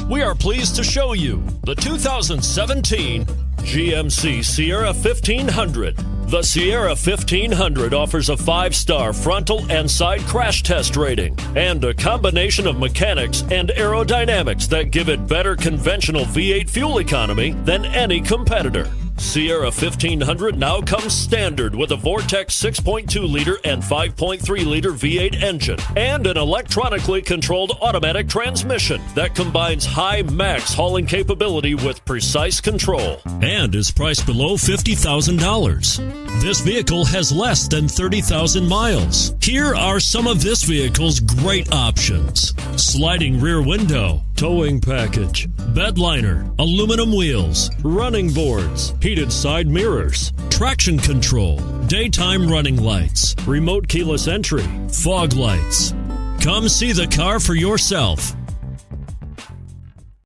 We are pleased to show you the 2017 GMC Sierra 1500. The Sierra 1500 offers a 5-star frontal and side crash test rating and a combination of mechanics and aerodynamics that give it better conventional V8 fuel economy than any competitor. Sierra 1500 now comes standard with a Vortex 6.2-liter and 5.3-liter V8 engine and an electronically controlled automatic transmission that combines high max hauling capability with precise control and is priced below $50,000. This vehicle has less than 30,000 miles. Here are some of this vehicle's great options: sliding rear window, towing package, bed liner, aluminum wheels, running boards, heated side mirrors, traction control, daytime running lights, remote keyless entry, fog lights. Come see the car for yourself.